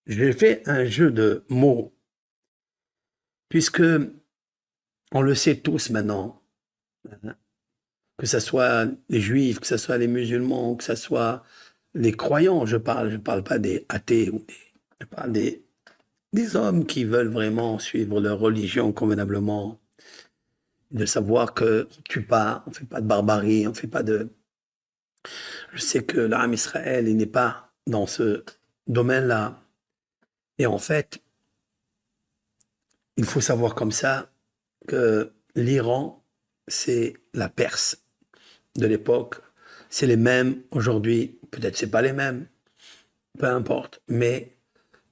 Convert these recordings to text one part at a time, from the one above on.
J'ai fait un jeu de mots, puisque on le sait tous maintenant, hein, que ce soit les juifs, que ce soit les musulmans, que ce soit les croyants, je parle pas des athées, je parle des hommes qui veulent vraiment suivre leur religion convenablement, de savoir que on tue pas, on fait pas de barbarie, on fait pas de... Je sais que l'âme Israël, il n'est pas dans ce domaine-là. Et en fait, il faut savoir comme ça que l'Iran, c'est la Perse de l'époque. C'est les mêmes aujourd'hui, peut-être c'est pas les mêmes, peu importe, mais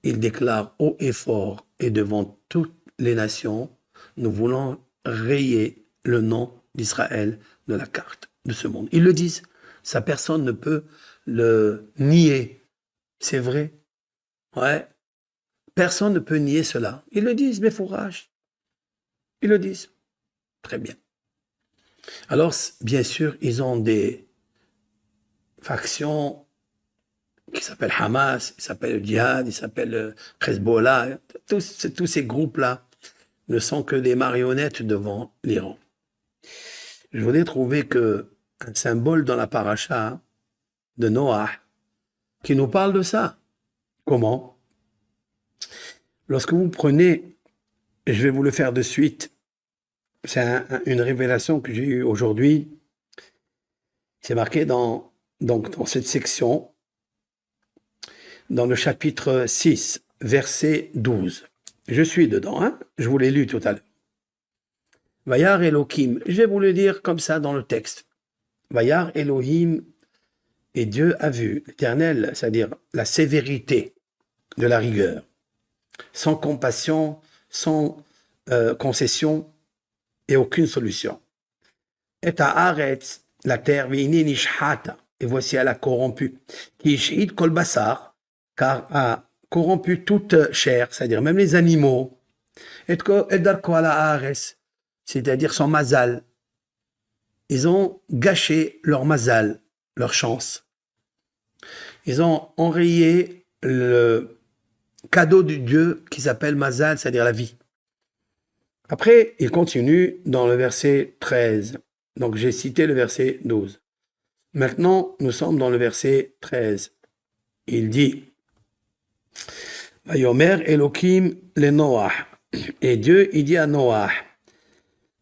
ils déclarent haut et fort et devant toutes les nations, nous voulons rayer le nom d'Israël de la carte de ce monde. Ils le disent, ça personne ne peut le nier. C'est vrai, ouais, personne ne peut nier cela. Ils le disent, mes fourrages, ils le disent. Très bien. Alors, bien sûr, ils ont des factions qui s'appellent Hamas, ils s'appellent Djihad, ils s'appellent Hezbollah. Tous ces groupes-là ne sont que des marionnettes devant l'Iran. Je voulais trouver un symbole dans la paracha de Noah qui nous parle de ça. Comment? Lorsque vous prenez, et je vais vous le faire de suite, c'est une révélation que j'ai eue aujourd'hui, c'est marqué dans cette section, dans le chapitre 6, verset 12. Je suis dedans, hein? Je vous l'ai lu tout à l'heure. Vayar Elohim, je vais vous le dire comme ça dans le texte. Vayar Elohim, et Dieu a vu, l'Éternel, c'est-à-dire la sévérité de la rigueur, sans compassion, sans concession et aucune solution. Et à Haaretz, la terre, v'ini nishhata, et voici elle a corrompu, qui ishid kol basar, car a corrompu toute chair, c'est-à-dire même les animaux, et darko ala Haaretz, c'est-à-dire son mazal. Ils ont gâché leur mazal, leur chance. Ils ont enrayé le cadeau du Dieu qui s'appelle mazal, c'est-à-dire la vie. Après, il continue dans le verset 13. Donc j'ai cité le verset 12. Maintenant, nous sommes dans le verset 13. Il dit Vayomer Elohim le Noach. Et Dieu, il dit à Noach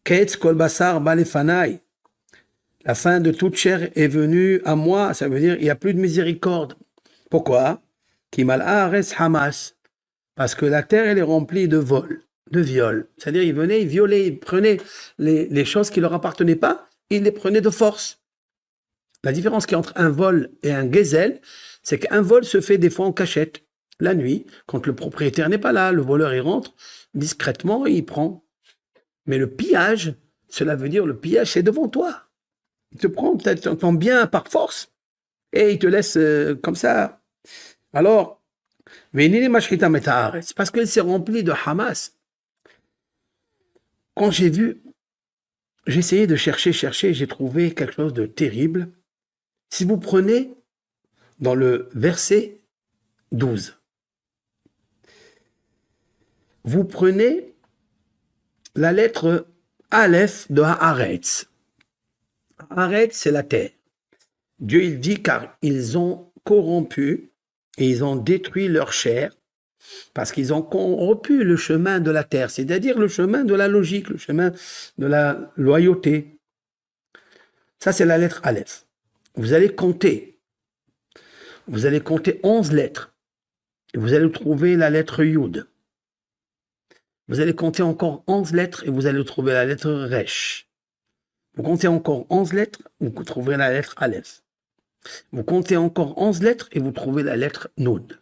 Ketz kol basar balefanai. La fin de toute chair est venue à moi, ça veut dire il n'y a plus de miséricorde. Pourquoi? Kimal Haaretz Hamas. Parce que la terre, elle est remplie de vols, de viols. C'est-à-dire, ils venaient, ils violaient, ils prenaient les choses qui ne leur appartenaient pas, ils les prenaient de force. La différence qu'il y a entre un vol et un gazelle, c'est qu'un vol se fait des fois en cachette, la nuit, quand le propriétaire n'est pas là, le voleur, il rentre discrètement et il prend. Mais le pillage, cela veut dire le pillage, c'est devant toi. Il te prend peut-être ton bien par force et il te laisse comme ça. Alors, c'est parce qu'elle s'est remplie de Hamas. Quand j'ai essayé de chercher, j'ai trouvé quelque chose de terrible. Si vous prenez dans le verset 12, vous prenez la lettre Aleph de Haaretz. Haaretz, c'est la terre. Dieu, il dit, car ils ont corrompu et ils ont détruit leur chair parce qu'ils ont corrompu le chemin de la terre, c'est-à-dire le chemin de la logique, le chemin de la loyauté. Ça, c'est la lettre Aleph. Vous allez compter 11 lettres et vous allez trouver la lettre Yud. Vous allez compter encore 11 lettres et vous allez trouver la lettre Resh. Vous comptez encore 11 lettres, vous trouverez la lettre Aleph. Vous comptez encore 11 lettres et vous trouvez la lettre Noud.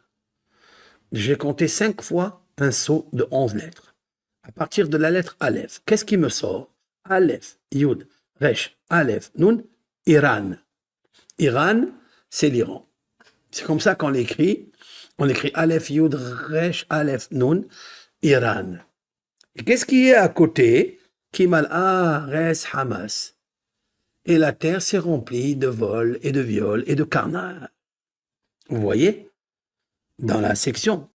J'ai compté 5 fois un saut de 11 lettres. À partir de la lettre Aleph, qu'est-ce qui me sort? Aleph, Yud, Resh, Aleph, Nun, Iran. Iran, c'est l'Iran. C'est comme ça qu'on l'écrit. On écrit Aleph, Yud, Resh, Aleph, Nun, Iran. Et qu'est-ce qui est à côté? Kimal Haaretz Hamas. Et la terre s'est remplie de vols et de viols et de carnage. Vous voyez? Dans la section